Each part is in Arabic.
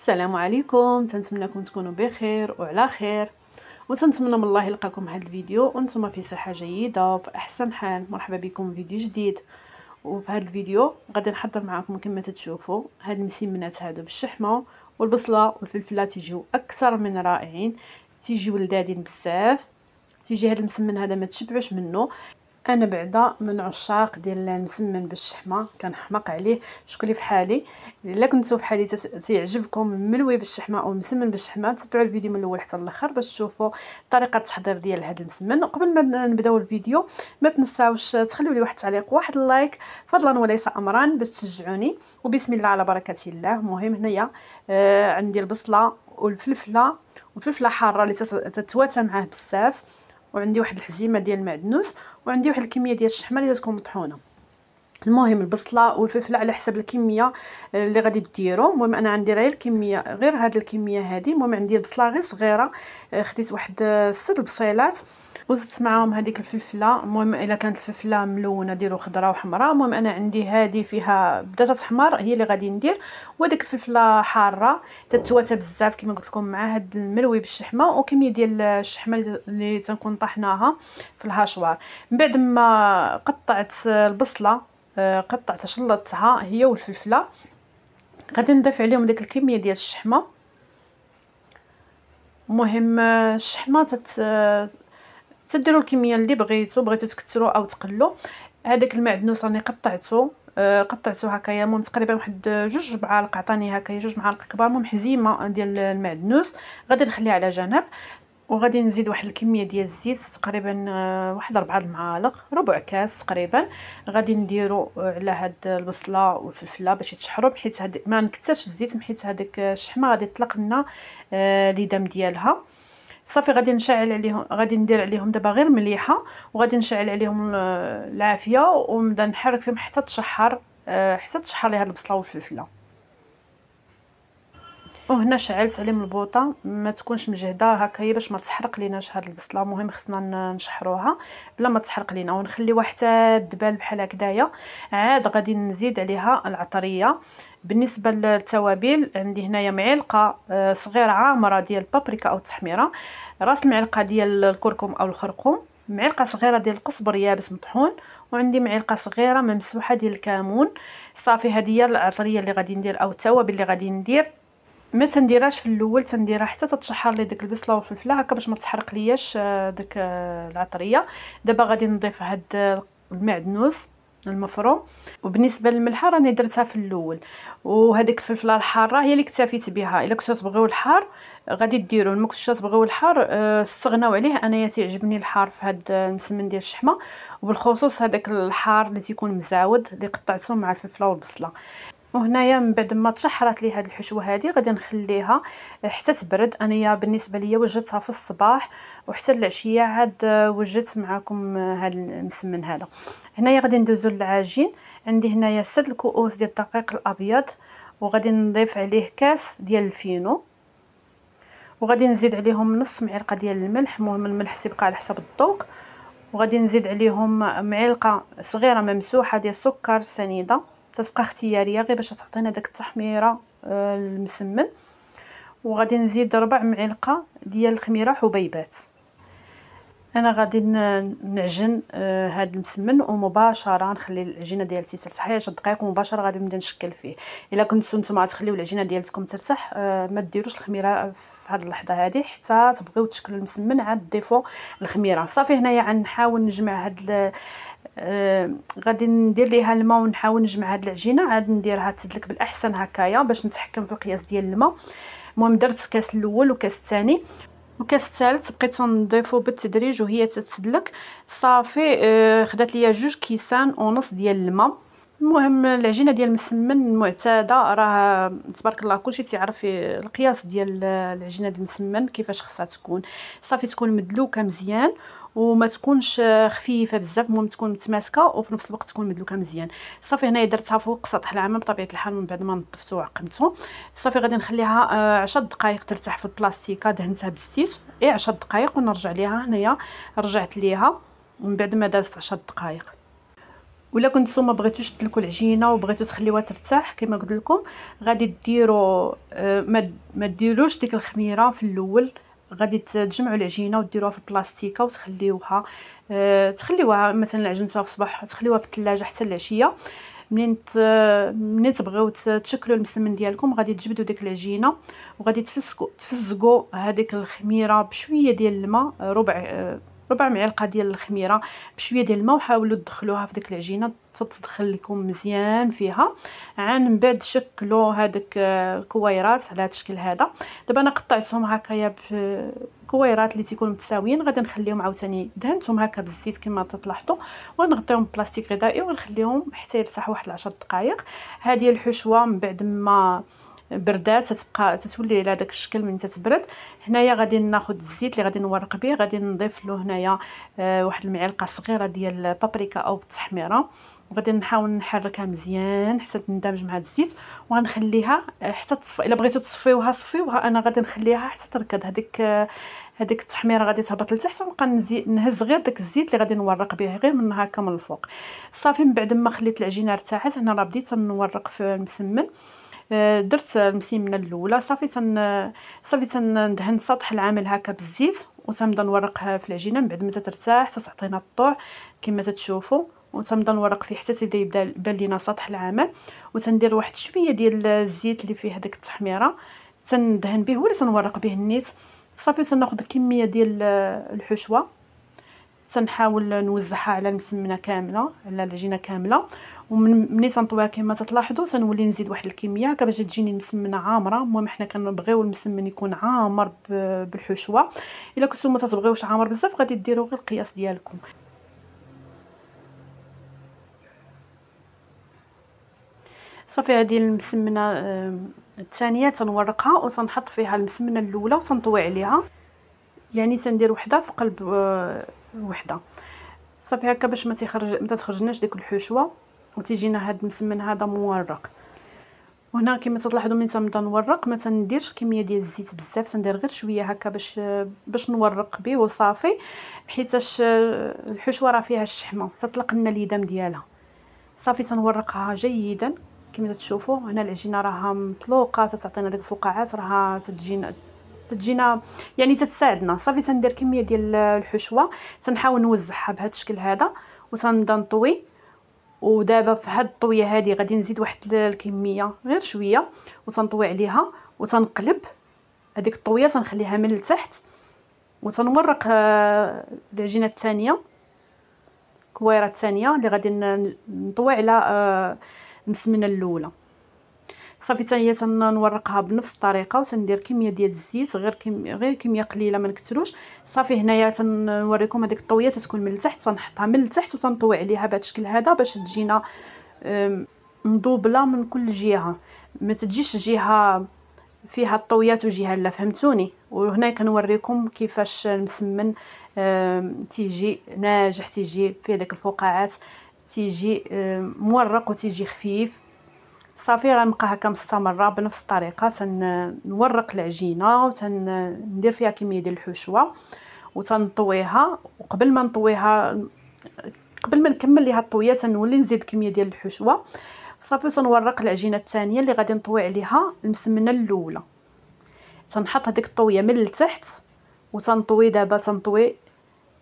السلام عليكم، تنتمنىكم تكونوا بخير وعلى خير، وتنتمنى من الله يلقاكم هذا الفيديو وانتم في صحه جيده وفي احسن حال. مرحبا بكم في فيديو جديد. وفي هذا الفيديو غادي نحضر معكم كما تتشوفوا هاد المسمنات هادو بالشحمه والبصله والفلفله، تيجيو اكثر من رائعين، تيجيو لذاذين بزاف. تيجي هذا المسمن هذا ما تشبعوش منه. انا بعدا من عشاق ديال المسمن بالشحمه، كنحماق عليه. شكون اللي فحالي الا كنتو فحالي تيعجبكم الملوي بالشحمه او المسمن بالشحمه، تبعوا الفيديو من الاول حتى الاخر باش تشوفوا طريقه التحضير ديال هذا المسمن. وقبل ما نبداو الفيديو ما تنساوش تخليوا لي واحد التعليق واحد اللايك فضلا وليس امرا باش تشجعوني. وبسم الله على بركه الله. المهم هنايا عندي البصله والفلفله حاره اللي تتواتى معاه بزاف، وعندي واحد الحزيمه ديال المعدنوس، وعندي واحد الكميه ديال الشحمه اللي تكون مطحونه. المهم البصله والفلفله على حسب الكميه اللي غادي ديروا. المهم انا عندي غير الكميه، غير هذه الكميه هذه. المهم عندي البصله غير صغيره، خديت واحد 6 بصيلات وزدت معاهم هذيك الفلفله. المهم الا كانت الفلفله ملونه ديروا خضراء وحمراء. المهم انا عندي هذه فيها بدات تحمر، هي اللي غادي ندير. وديك الفلفله حاره تتواتى بزاف كما قلت لكم مع هذا الملوي بالشحمه، وكميه ديال الشحمه اللي تنكون طحناها في الهاشوار. من بعد ما قطعت البصله، قطعتها شلطتها هي والفلفله، غادي نضيف عليهم ديك الكميه ديال الشحمه. المهم الشحمه تديروا الكميه اللي بغيتو تكثروا او تقلوا. هذاك المعدنوس راني قطعته هكايا. المهم تقريبا واحد 2 معالق، عطاني هكايا 2 معالق كبار. المهم حزيمه ديال المعدنوس غادي نخليها على جنب. وغادي نزيد واحد الكميه ديال الزيت، تقريبا واحد 4 المعالق، ربع كاس تقريبا. غادي نديرو على هاد البصله والفلفله باش يتشحروا، بحيث ما نكثرش الزيت، بحيث هذيك الشحمه غادي تطلق لنا ليدام ديالها. صافي غادي نشعل عليهم، غادي ندير عليهم دابا غير مليحه، وغادي نشعل عليهم العافيه ونبدا نحرك فيهم حتى تشحر لي هاد البصله والفلفله. وهنا شعلت عليهم البوطه، ما تكونش مجهده هكايا باش ما تحرق ليناش هاد البصله. المهم خصنا نشحروها بلا ما تحرق لينا، ونخليوها حتى تدبل بحال هكذايا. عاد غادي نزيد عليها العطريه. بالنسبه للتوابل عندي هنايا معلقه صغيره عامره ديال البابريكا او التحميره، راس المعلقه ديال الكركم او الخرقوم، معلقه صغيره ديال القزبر يابس مطحون، وعندي معلقه صغيره ممسوحه ديال الكمون. صافي هذه هي العطريه اللي غادي ندير او التوابل اللي غادي ندير. ما تنديرهاش في الاول، تنديرها حتى تتشحر لي ديك البصله والفلفله هكا باش ما تحرق لياش ديك العطريه. دابا غادي نضيف هاد المعدنوس المفروم. وبالنسبه للملحه راني درتها في الاول، وهذيك الفلفله الحاره هي اللي اكتفيت بها. الا كنتو تبغيو الحار غادي ديروا، ما كنتوش تبغيو الحار استغناو عليه. انايا تيعجبني الحار في هاد المسمن ديال الشحمه، وبالخصوص هذاك الحار اللي تيكون مزعود اللي قطعته مع الفلفله والبصله. وهنايا من بعد ما تشحرات لي هاد الحشوه هذه غادي نخليها حتى تبرد. انايا بالنسبه ليا وجدتها في الصباح وحتى العشيه عاد وجدت معكم هاد المسمن هذا. هنايا غادي ندوزو للعجين. عندي هنايا 6 الكؤوس ديال الدقيق الابيض، وغادي نضيف عليه كاس ديال الفينو، وغادي نزيد عليهم نص معلقه ديال الملح. المهم الملح تيبقى على حسب الذوق. وغادي نزيد عليهم معلقه صغيره ممسوحه ديال السكر سنيده، تتبقى اختياريه غير باش تعطينا داك التحميره المسمن. وغادي نزيد 4 معلقه ديال الخميره حبيبات. انا غادي نعجن هذا المسمن ومباشره نخلي العجينه ديالتي ترتاح 10 دقائق، ومباشره غادي نبدا نشكل فيه. الا كنتو نتوما تخليو العجينه ديالتكم ترتاح ما ديروش الخميره في هذه اللحظه هذه حتى تبغيو تشكلوا المسمن، عاد ضيفوا الخميره. صافي هنايا غنحاول نجمع هاد غادي ندير ليها الماء ونحاول نجمع هاد العجينه. عاد نديرها تدلك بالاحسن هكايا باش نتحكم في القياس ديال الماء. المهم درت الكاس الاول والكاس الثاني والكاس الثالث بقيت نضيفو بالتدريج وهي تتدلك. صافي خدات ليا 2 كيسان ونص ديال الماء. المهم العجينه ديال المسمن المعتاده، راه تبارك الله كلشي تيعرف القياس ديال العجينه ديال المسمن كيفاش خصها تكون. صافي تكون مدلوكه مزيان وما تكونش خفيفه بزاف، المهم تكون متماسكه وفي نفس الوقت تكون مدلوكه مزيان. صافي هنايا درتها فوق سطح العمل بطبيعه الحال من بعد ما نظفتو وعقمتو. صافي غادي نخليها 10 دقائق ترتاح في البلاستيكه، دهنتها بالزيت 10 دقائق ونرجع ليها. هنايا رجعت ليها من بعد ما دازت 10 دقائق. ولا كنتو ما بغيتوش تدلكوا العجينه وبغيتو تخليوها ترتاح كما قلت لكم، غادي ديروا ما ديروش ديك الخميره في الاول. غادي تجمعوا العجينه وديروها في البلاستيكه وتخليوها مثلا عجنتوها في الصباح تخليوها في الثلاجه حتى العشيه. منين تبغيو تشكلوا المسمن ديالكم غادي تجبدوا ديك العجينه وغادي تفزقوا هذيك الخميره بشويه ديال الماء، ربع معلقه ديال الخميره بشويه ديال الماء، وحاولوا تدخلوها في ديك العجينه تدخل لكم مزيان فيها. من بعد شكلوا هذيك الكويرات على هذا الشكل هذا. دابا انا قطعتهم هكايا بكويرات اللي تيكونوا متساويين، غادي نخليهم عاوتاني دهنتهم هكا بالزيت كما تلاحظوا، وغنغطيهم ببلاستيك غذائي ونخليهم حتى يرتاحوا واحد 10 دقائق. هذه الحشوه من بعد ما بردات تتبقى تتولي على داك الشكل. من تتبرد هنايا غادي ناخذ الزيت اللي غادي نورق به، غادي نضيف له هنايا واحد المعلقه صغيره ديال البابريكا او التحميره، وغادي نحاول نحركها مزيان حتى تندمج مع الزيت، وغنخليها حتى تصفى. الا بغيتو تصفيوها صفيوها، انا غادي نخليها حتى تركد هذيك التحميره غادي تهبط لتحت، ونبقى نهز غير داك الزيت اللي غادي نورق به غير من هكا من الفوق. صافي من بعد ما خليت العجينه ارتاحت، هنا راه بديت نورق في المسمن. درت المسمنه الاولى، صافي تندهن سطح العامل هكا بالزيت وتنبدا نورقها في العجينه. من بعد ما ترتاح تعطينا الطوع كما تتشوفوا، وتنبدا نورق فيه حتى يبدا يبان لينا سطح العمل. وتندير واحد شويه ديال الزيت اللي فيه هذيك التحميره تندهن به ولا تنورق به النيت. صافي تناخذ كميه ديال الحشوه تنحاول نوزعها على المسمنه كامله، على العجينه كامله. ومني تنطويها كما تلاحظوا تنولي نزيد واحد الكميه هكا باش تجيني المسمنه عامره. المهم حنا كنبغيو المسمن يكون عامر بالحشوه. الا كنتو ما تبغيوش عامر بزاف غادي ديروا غير القياس ديالكم. صافي هذه المسمنه الثانيه تنورقها وتنحط فيها المسمنه الاولى وتنطوي عليها، يعني تندير وحده في قلب وحده. صافي هكا باش ما تخرجناش ديك الحشوه وتيجينا هاد المسمن هذا مورق. وهنا كما تلاحظوا من تنبدا نورق ما تنديرش كميه ديال الزيت بزاف، تندير غير شويه هكا باش نورق به وصافي، حيتاش الحشوه راه فيها الشحمه تطلق لنا اليدام ديالها. صافي تنورقها جيدا كما تشوفوا. هنا العجينه راها مطلوقه تعطينا ديك الفقاعات، راها تجينا يعني تتساعدنا. صافي تندير كميه ديال الحشوه تنحاول نوزعها بهذا الشكل هذا وتنبدا نطوي. ودابا في هاد الطويه هذه غادي نزيد واحد الكميه غير شويه وتنطوي عليها وتنقلب هذيك الطويه تنخليها من التحت وتنورق العجينه الثانيه، الكويره الثانيه اللي غادي نطوي على المسمنه الاولى. صافي حتى هي تنورقها بنفس الطريقه وتندير كميه ديال الزيت غير كميه قليله ما نكثروش. صافي هنايا تنوريكم هذيك الطويه تتكون من التحت، تنحطها من التحت وتنطوي عليها بهذا الشكل هذا باش تجينا مضوبله من كل جهه، ما تجيش جهه فيها الطويات وجهه لا، فهمتوني؟ وهنا كنوريكم كيفاش المسمن تيجي ناجح، تيجي فيه داك الفقاعات، تيجي مورق وتيجي خفيف. صافي غنبقى هكا مستمره بنفس الطريقه تنورق العجينه وتندير فيها كميه ديال الحشوه وتنطويها. وقبل ما نطويها قبل ما نكمل ليها الطويه تنولي نزيد كميه ديال الحشوه. صافي تنورق العجينه الثانيه اللي غادي نطوي عليها المسمنه الاولى، تنحط هذيك الطويه من التحت وتنطوي. دابا تنطوي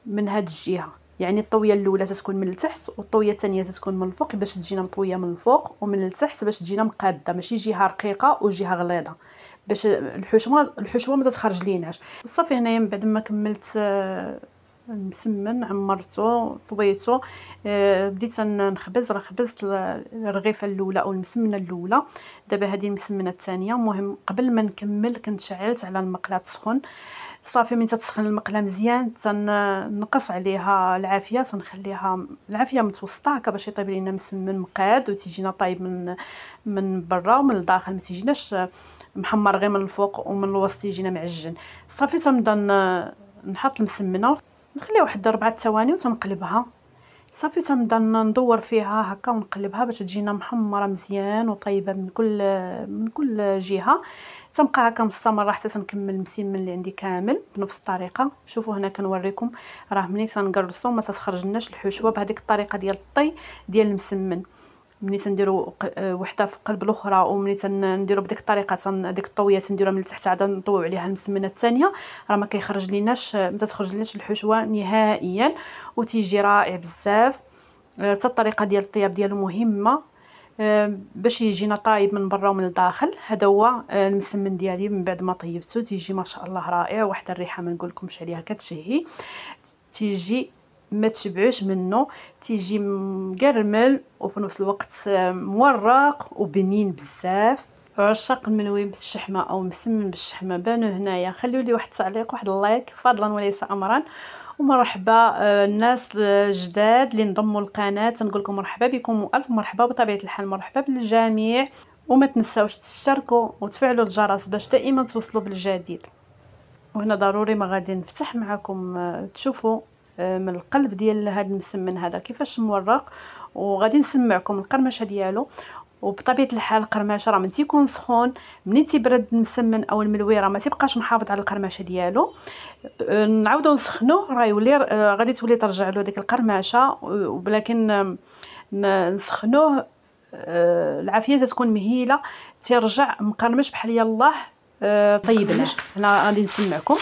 من هاد الجهه، يعني الطويه الاولى تتكون من التحت والطويه الثانيه تتكون من الفوق باش تجينا مطويه من الفوق ومن التحت باش تجينا مقاده، ماشي جهه رقيقه وجهه غليظه باش الحشوه ما تتخرج ليناش. صافي هنايا من بعد ما كملت المسمن عمرته طويته بديت نخبز. راه خبزت الرغيفه الاولى او المسمنه الاولى. دابا هذه المسمنه الثانيه. المهم قبل ما نكمل كنت شعلت على المقله سخون. صافي من تسخن المقله مزيان تنقص عليها العافيه، تنخليها العافيه متوسطه هكا باش يطيب لينا مسمن مقاد وتيجينا طايب من برا ومن الداخل، ما تيجيناش محمر غير من الفوق ومن الوسط يجينا معجن. صافي تنبدا نحط المسمنه نخليها واحد 4 ثواني وتنقلبها صافي تنبدا ندور فيها هكا ونقلبها باش تجينا محمره مزيان وطيبه من كل جهه. تنبقى هكا مستمره حتى تنكمل المسمن اللي عندي كامل بنفس الطريقه. شوفوا هنا كنوريكم راه ملي تنقرصوا ما تتخرجناش الحشوه بهذيك الطريقه ديال الطي ديال المسمن. ملي تنديروا وحده في قلب الاخرى وملي تنديروا بديك الطريقه ديك الطويه تنديروها من التحت عاد نطويو عليها المسمنه الثانيه، راه ما كيخرج ليناش ما تخرج ليناش الحشوه نهائيا وتيجي رائع بزاف. حتى الطريقه ديال الطياب ديالو مهمه باش يجينا طايب من برا ومن الداخل. هذا هو المسمن ديالي من بعد ما طيبته تيجي ما شاء الله رائع. واحد الريحه ما نقولكمش عليها كتشهي، تيجي ما تشبعوش منه، تيجي مقرمل وفي نفس الوقت مورق وبنين بزاف. عشاق الملوي بالشحمه او مسمن بالشحمه بانوا هنايا خليوا لي واحد التعليق واحد اللايك فضلا وليس امرا. ومرحبا الناس الجداد اللي انضموا للقناه، نقول لكم مرحبا بكم والف مرحبا. بطبيعه الحال مرحبا بالجميع، وما تنساوش تشتركوا وتفعلوا الجرس باش دائما توصلوا بالجديد. وهنا ضروري ما غادي نفتح معكم تشوفوا من القلب ديال هذا المسمن هذا كيفاش مورق، وغادي نسمعكم القرمشه ديالو. وبطبيعه الحال القرمشه راه من تيكون سخون منين تيبرد المسمن او الملوي راه ما تيبقاش محافظ على القرمشه ديالو. نعاودو نسخنوه راه يولي غادي تولي ترجع له ديك القرمشه، ولكن نسخنوه العافيه تكون مهيله تيرجع مقرمش بحال يلاه طيبناه. هنا غادي نسمعكم.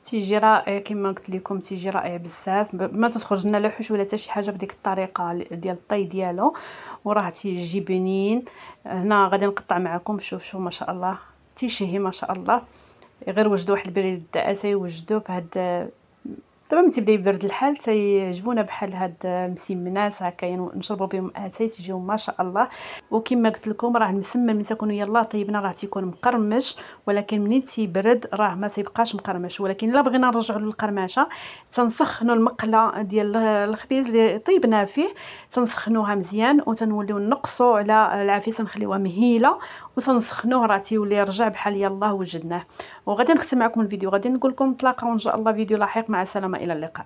تيجي رائع كما قلت لكم، تيجي رائع بزاف، ما تخرج لنا لا حوش ولا حتى شي حاجه بديك الطريقه ديال الطي ديالو، وراه تيجي بنين. هنا غادي نقطع معكم. شوف ما شاء الله تيشهي ما شاء الله. غير وجدوا واحد البريد تيوجدوا في هاد دابا ملي تيبدا يبرد الحال تيعجبونا بحال هاد المسمنات هكا نشربوا بهم اتاي تيجيو ما شاء الله. وكما قلت لكم راه المسمن ملي تكونوا يلاه طيبنا راه تيكون مقرمش، ولكن منين تيبرد راه ما تيبقاش مقرمش. ولكن الا بغينا نرجعوا للقرمشه تنسخنوا المقله ديال الخبيز اللي طيبنا فيه، تنسخنوها مزيان وتنوليو نقصوا على العافيه تنخليوها مهيله وتنسخنوه راه تيولي يرجع بحال يلاه وجدناه. وغادي نختم معكم الفيديو، غادي نقول لكم نتلاقاو ان شاء الله فيديو لاحق. مع السلامه، الى اللقاء.